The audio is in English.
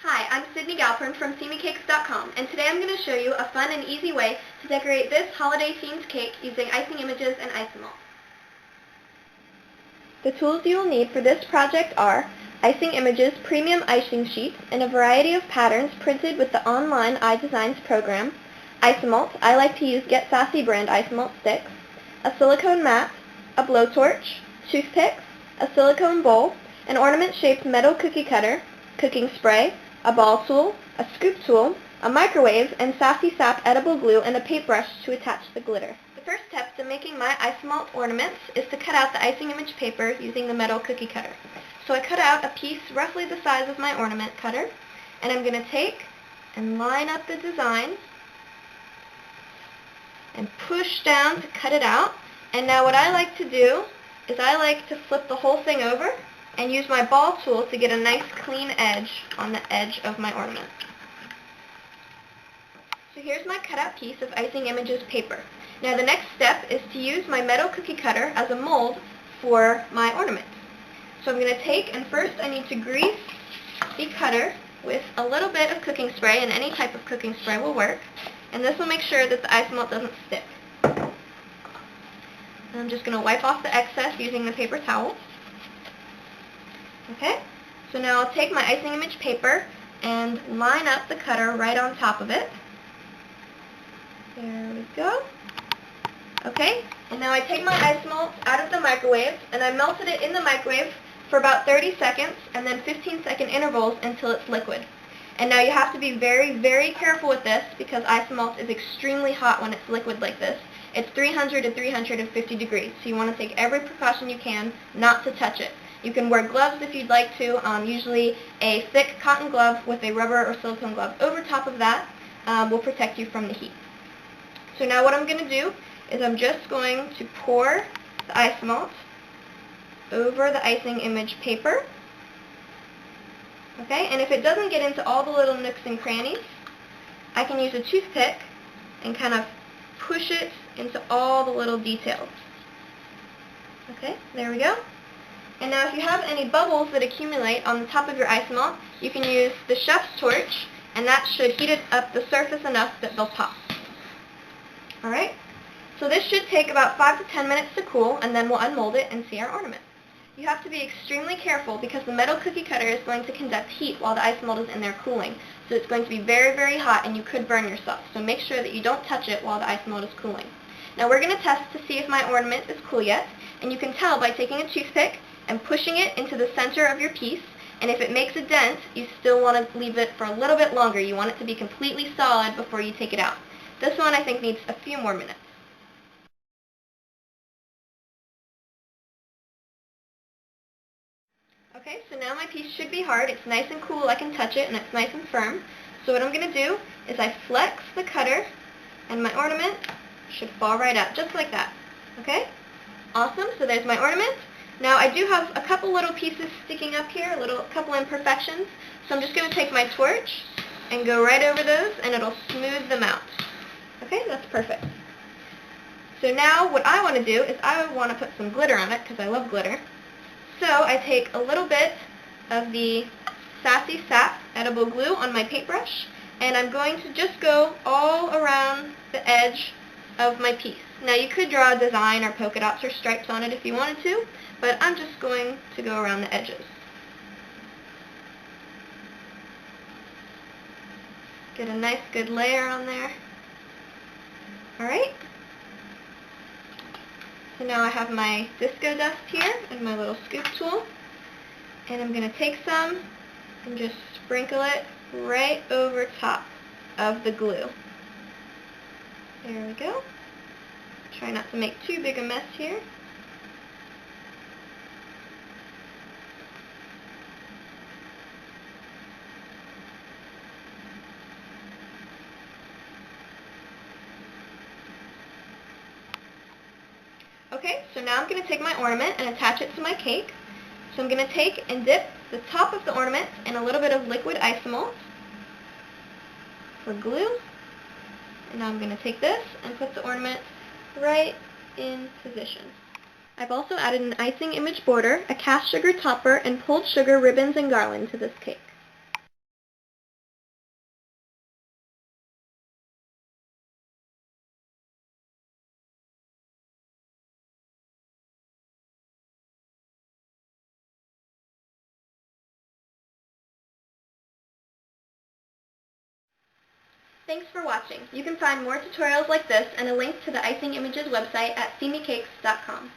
Hi, I'm Sidney Galpern from SeeMeCakes.com, and today I'm going to show you a fun and easy way to decorate this holiday-themed cake using icing images and Isomalt. The tools you will need for this project are Icing Images premium icing sheets in a variety of patterns printed with the online iDesigns program, Isomalt, I like to use Get Sassy brand Isomalt sticks, a silicone mat, a blowtorch, toothpicks, a silicone bowl, an ornament-shaped metal cookie cutter, cooking spray, a ball tool, a scoop tool, a microwave, and Sassy Sap edible glue and a paintbrush to attach the glitter. The first step to making my Isomalt ornaments is to cut out the icing image paper using the metal cookie cutter. So I cut out a piece roughly the size of my ornament cutter, and I'm going to take and line up the design and push down to cut it out. And now what I like to do is I like to flip the whole thing over and use my ball tool to get a nice clean edge on the edge of my ornament. So here's my cutout piece of Icing Images paper. Now the next step is to use my metal cookie cutter as a mold for my ornament. So I'm going to take, and first I need to grease the cutter with a little bit of cooking spray, and any type of cooking spray will work. And this will make sure that the Isomalt doesn't stick. And I'm just going to wipe off the excess using the paper towel. Okay, so now I'll take my icing image paper and line up the cutter right on top of it. There we go. Okay, and now I take my Isomalt out of the microwave and I melted it in the microwave for about 30 seconds and then 15-second intervals until it's liquid. And now you have to be very, very careful with this because Isomalt is extremely hot when it's liquid like this. It's 300 to 350 degrees, so you want to take every precaution you can not to touch it. You can wear gloves if you'd like to, usually a thick cotton glove with a rubber or silicone glove over top of that will protect you from the heat. So now what I'm going to do is I'm just going to pour the Isomalt over the icing image paper. Okay, and if it doesn't get into all the little nooks and crannies, I can use a toothpick and kind of push it into all the little details. Okay, there we go. And now if you have any bubbles that accumulate on the top of your Isomalt, you can use the chef's torch, and that should heat it up the surface enough that they'll pop. Alright, so this should take about 5 to 10 minutes to cool, and then we'll unmold it and see our ornament. You have to be extremely careful because the metal cookie cutter is going to conduct heat while the Isomalt is in there cooling. So it's going to be very, very hot and you could burn yourself. So make sure that you don't touch it while the Isomalt is cooling. Now we're going to test to see if my ornament is cool yet, and you can tell by taking a toothpick and pushing it into the center of your piece, and if it makes a dent, you still want to leave it for a little bit longer. You want it to be completely solid before you take it out. This one I think needs a few more minutes. Okay, so now my piece should be hard. It's nice and cool, I can touch it, and it's nice and firm. So what I'm going to do is I flex the cutter, and my ornament should fall right out, just like that. Okay? Awesome, so there's my ornament. Now I do have a couple little pieces sticking up here, a couple imperfections, so I'm just going to take my torch and go right over those, and it'll smooth them out. Okay, that's perfect. So now what I want to do is I want to put some glitter on it, because I love glitter. So I take a little bit of the Sassy Sap edible glue on my paintbrush, and I'm going to just go all around the edge of my piece. Now you could draw a design or polka dots or stripes on it if you wanted to, but I'm just going to go around the edges. Get a nice good layer on there. Alright. So now I have my disco dust here and my little scoop tool, and I'm going to take some and just sprinkle it right over top of the glue. There we go. Try not to make too big a mess here. Okay, so now I'm going to take my ornament and attach it to my cake. So I'm going to take and dip the top of the ornament in a little bit of liquid Isomalt for glue. And now I'm going to take this and put the ornament right in position. I've also added an icing image border, a cast sugar topper, and pulled sugar ribbons and garland to this cake. Thanks for watching. You can find more tutorials like this and a link to the Icing Images website at seemicakes.com.